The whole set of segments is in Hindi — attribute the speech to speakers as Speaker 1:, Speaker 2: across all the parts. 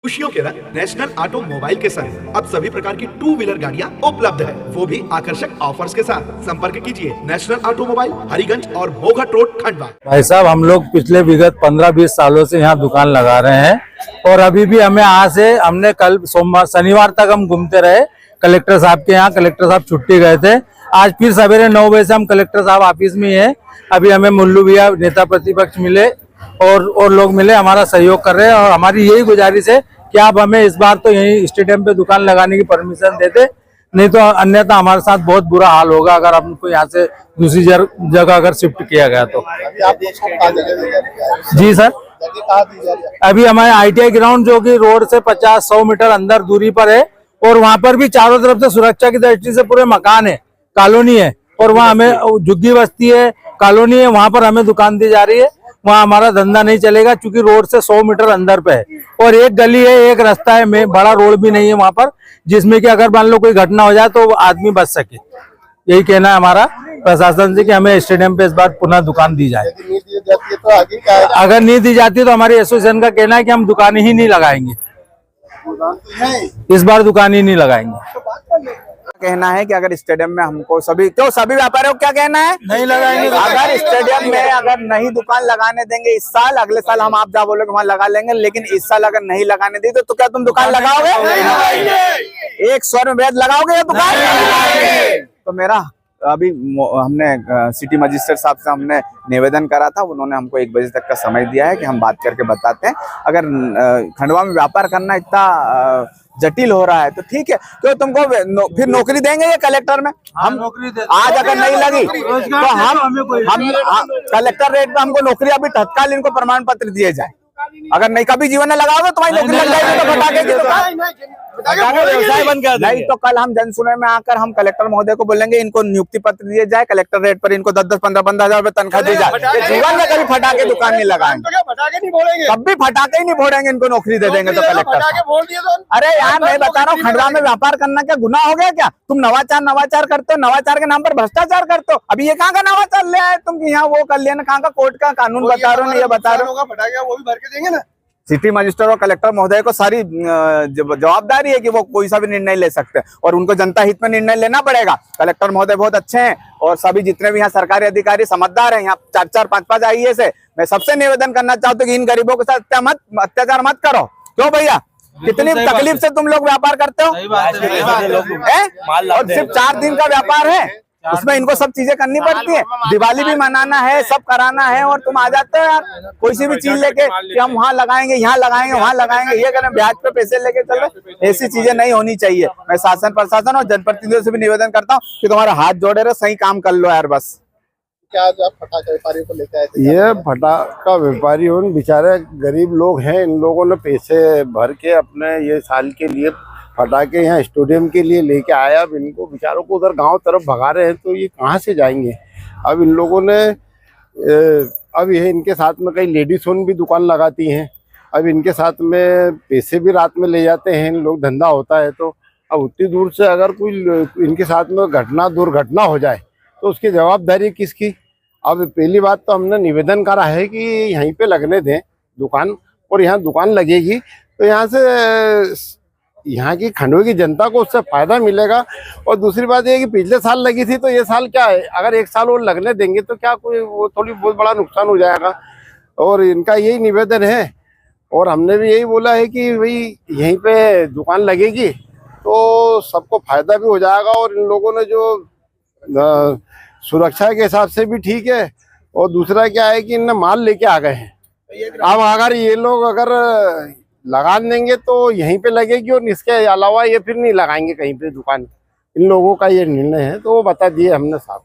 Speaker 1: खुशियों के रंग नेशनल ऑटोमोबाइल के संग अब सभी प्रकार की टू व्हीलर गाड़ियां उपलब्ध है, वो भी आकर्षक ऑफर्स के साथ। संपर्क कीजिए नेशनल ऑटोमोबाइल, हरिगंज और मोघट रोड, खंडवा।
Speaker 2: भाई साहब, हम लोग पिछले विगत 15-20 सालों से यहाँ दुकान लगा रहे हैं और अभी भी हमें हमने कल शनिवार तक हम घूमते रहे कलेक्टर साहब के यहाँ। कलेक्टर साहब छुट्टी गए थे। आज फिर सवेरे 9 बजे से हम कलेक्टर साहब ऑफिस में ही है। अभी हमें मुल्लू भैया नेता प्रतिपक्ष मिले और लोग मिले, हमारा सहयोग कर रहे हैं। और हमारी यही गुजारिश है कि आप हमें इस बार तो यहीं स्टेडियम पे दुकान लगाने की परमिशन देते, नहीं तो अन्यथा हमारे साथ बहुत बुरा हाल होगा अगर हमको यहाँ से दूसरी जगह अगर शिफ्ट किया गया तो। जी सर, अभी हमारे ITI ग्राउंड जो कि रोड से 50-100 मीटर अंदर दूरी पर है और वहाँ पर भी चारों तरफ से सुरक्षा की दृष्टि से पूरे मकान है, कॉलोनी है और वहाँ हमें झुग्गी बस्ती है, कॉलोनी है, वहाँ पर हमें दुकान दी जा रही है। वहाँ हमारा धंधा नहीं चलेगा क्योंकि रोड से 100 मीटर अंदर पे है और एक गली है, एक रास्ता है, में बड़ा रोड भी नहीं है वहाँ पर, जिसमें कि अगर मान लो कोई घटना हो जाए तो आदमी बच सके। यही कहना है हमारा प्रशासन से कि हमें स्टेडियम पे इस बार पुनः दुकान दी जाए। अगर नहीं दी जाती तो हमारी एसोसिएशन का कहना है कि हम दुकान ही नहीं लगाएंगे, इस बार दुकान ही नहीं लगाएंगे।
Speaker 3: कहना है कि अगर स्टेडियम में हमको सभी व्यापारियों को क्या कहना है, नहीं लगाएंगे। अगर स्टेडियम में अगर नहीं दुकान लगाने देंगे इस साल, अगले साल हम आप जहाँ बोलोगे वहाँ लगा लेंगे, लेकिन इस साल अगर नहीं लगाने दी तो क्या तुम दुकान लगाओगे? एक स्वर में भेद लगाओगे या दुकान? तो मेरा अभी हमने सिटी मजिस्ट्रेट साहब से हमने निवेदन करा था, उन्होंने हमको 1 बजे तक का समय दिया है कि हम बात करके बताते हैं। अगर खंडवा में व्यापार करना इतना जटिल हो रहा है तो ठीक है, तो तुमको फिर नौकरी देंगे ये कलेक्टर में? हम नौकरी आज अगर नहीं लगी तो हम कलेक्टर रेट में हमको नौकरी अभी तत्काल इनको प्रमाण पत्र दिए जाए। अगर नहीं कभी जीवन में लगाओगे तुम्हारी नौकरी लग जाएगी तो फटाके की दुकान व्यवसाय बन गया। नहीं तो कल हम जनसुनवाई में आकर हम कलेक्टर महोदय को बोलेंगे इनको नियुक्ति पत्र दिए जाए, कलेक्टर रेट पर इनको 10-10, 15-15 हजार रुपए तनख्वाह दी जाए। जीवन में कभी फटाके दुकान नहीं लगाएंगे, कभी फटाके ही नहीं फोड़ेंगे, इनको नौकरी दे देंगे तो कलेक्टर। अरे यार मैं बता रहा हूँ, खंडवा में व्यापार करना क्या गुनाह हो गया क्या? तुम नवाचार करते हो, नवाचार के नाम पर भ्रष्टाचार करते हो। अभी ये कहाँ का नवाचार ले आए तुम? यहाँ वो कर लिया ना, कहाँ का कोर्ट का कानून बता रहे हो, ये बता रहे हो। फटाके वो भी भर के देंगे ना। सिटी मजिस्ट्रेट और कलेक्टर महोदय को सारी जवाबदारी है कि वो कोई सा भी निर्णय ले सकते हैं और उनको जनता हित में निर्णय लेना पड़ेगा। कलेक्टर महोदय बहुत अच्छे हैं और सभी जितने भी यहाँ सरकारी अधिकारी समझदार हैं, यहाँ 4-4, 5-5 IAS है। मैं सबसे निवेदन करना चाहता हूँ कि इन गरीबों के साथ अत्याचार मत करो। क्यों भैया, कितनी तकलीफ से तुम लोग व्यापार करते हो और सिर्फ 4 दिन का व्यापार है, उसमें इनको सब चीजें करनी पड़ती है। दिवाली भी मनाना है, सब कराना है और तुम आ जाते हो यार कोई सी भी चीज लेके कि हम वहाँ लगाएंगे, यहाँ लगाएंगे, वहाँ लगाएंगे, ये करें, ब्याज पे पैसे लेके चल रहे। ऐसी चीजें नहीं होनी चाहिए। मैं शासन प्रशासन और जनप्रतिनिधियों से भी निवेदन करता हूँ कि तुम्हारा हाथ जोड़े रहे, सही काम कर लो यार बस।
Speaker 4: क्या जो आप फटाखा व्यापारियों को लेकर आए थे?
Speaker 5: ये फटाखा व्यापारी उन बेचारे गरीब लोग हैं, इन लोगों ने पैसे भर के अपने ये साल के लिए फटाके यहाँ स्टेडियम के लिए लेके आया। अब इनको बेचारों को उधर गांव तरफ भगा रहे हैं तो ये कहाँ से जाएंगे? अब इन लोगों ने अब ये इनके साथ में कई लेडीज भी दुकान लगाती हैं। अब इनके साथ में पैसे भी रात में ले जाते हैं इन लोग, धंधा होता है। तो अब उतनी दूर से अगर कोई इनके साथ में दुर्घटना हो जाए तो उसकी जवाबदारी किसकी? अब पहली बात तो हमने निवेदन करा है कि यहीं पे लगने दें दुकान, और यहाँ दुकान लगेगी तो यहाँ से यहाँ की खंडवा की जनता को उससे फायदा मिलेगा। और दूसरी बात ये कि पिछले साल लगी थी तो ये साल क्या है, अगर 1 साल और लगने देंगे तो क्या कोई वो थोड़ी बहुत बड़ा नुकसान हो जाएगा। और इनका यही निवेदन है और हमने भी यही बोला है कि भाई यहीं पे दुकान लगेगी तो सबको फायदा भी हो जाएगा और इन लोगों ने जो सुरक्षा के हिसाब से भी ठीक है। और दूसरा क्या है कि इनने माल लेके आ गए हैं। अब अगर ये लोग अगर लगा देंगे तो यहीं पे लगेगी और इसके अलावा ये फिर नहीं लगाएंगे कहीं पे दुकान। इन लोगों का ये निर्णय है तो वो बता दिए हमने साहब।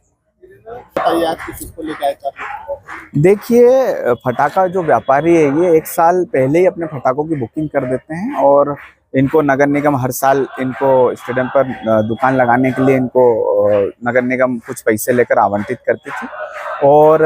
Speaker 3: देखिए, फटाखा जो व्यापारी है ये 1 साल पहले ही अपने फटाकों की बुकिंग कर देते हैं और इनको नगर निगम हर साल इनको स्टेडियम पर दुकान लगाने के लिए इनको नगर निगम कुछ पैसे लेकर आवंटित करती थी। और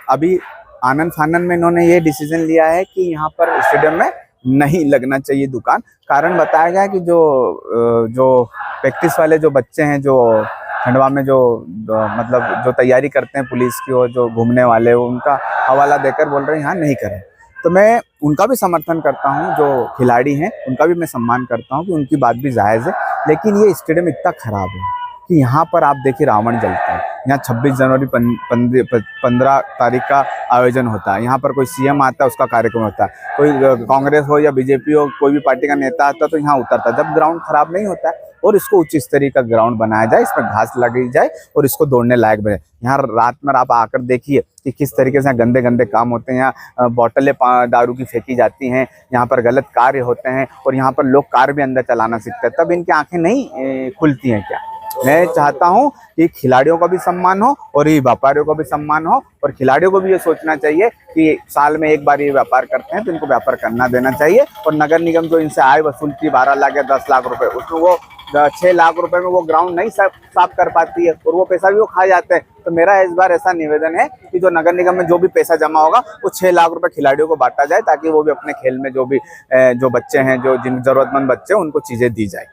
Speaker 3: अभी आनन फानन में इन्होंने ये डिसीजन लिया है कि यहाँ पर स्टेडियम में नहीं लगना चाहिए दुकान। कारण बताया गया कि जो प्रैक्टिस वाले जो बच्चे हैं, जो खंडवा में जो मतलब जो तैयारी करते हैं पुलिस की और जो घूमने वाले, उनका हवाला देकर बोल रहे हैं यहाँ नहीं करें। तो मैं उनका भी समर्थन करता हूँ, जो खिलाड़ी हैं उनका भी मैं सम्मान करता हूँ कि उनकी बात भी जायज़ है। लेकिन ये स्टेडियम इतना खराब है कि यहाँ पर आप देखिए रावण जलता है। यहाँ 26 जनवरी 15 तारीख का आयोजन होता है, यहाँ पर कोई सीएम आता है, उसका कार्यक्रम होता है, कोई कांग्रेस हो या बीजेपी हो, कोई भी पार्टी का नेता आता है तो यहाँ उतरता है। जब ग्राउंड खराब नहीं होता है और इसको उच्च स्तरीय का ग्राउंड बनाया जाए, इसमें घास लगाई जाए और इसको दौड़ने लायक बने। यहाँ रात में आप आकर देखिए कि किस तरीके से गंदे गंदे काम होते हैं। यहाँ बोतलें दारू की फेंकी जाती हैं, यहाँ पर गलत कार्य होते हैं और यहाँ पर लोग कार भी अंदर चलाना सीखते हैं। तब इनकी आंखें नहीं खुलती हैं क्या? मैं चाहता हूं कि खिलाड़ियों का भी सम्मान हो और ये व्यापारियों का भी सम्मान हो, और खिलाड़ियों को भी ये सोचना चाहिए कि साल में एक बार ये व्यापार करते हैं तो इनको व्यापार करना देना चाहिए। और नगर निगम जो इनसे आय वसूलती 12 लाख या 10 लाख रुपए, उसमें वो 6 लाख रुपए में वो ग्राउंड नहीं साफ कर पाती है और वो पैसा भी वो खा जाते हैं। तो मेरा इस बार ऐसा निवेदन है कि जो नगर निगम में जो भी पैसा जमा होगा वो 6 लाख रुपए खिलाड़ियों को बांटा जाए, ताकि वो भी अपने खेल में जो बच्चे हैं, जो जिन जरूरतमंद बच्चे हैं, उनको चीजें दी जाए।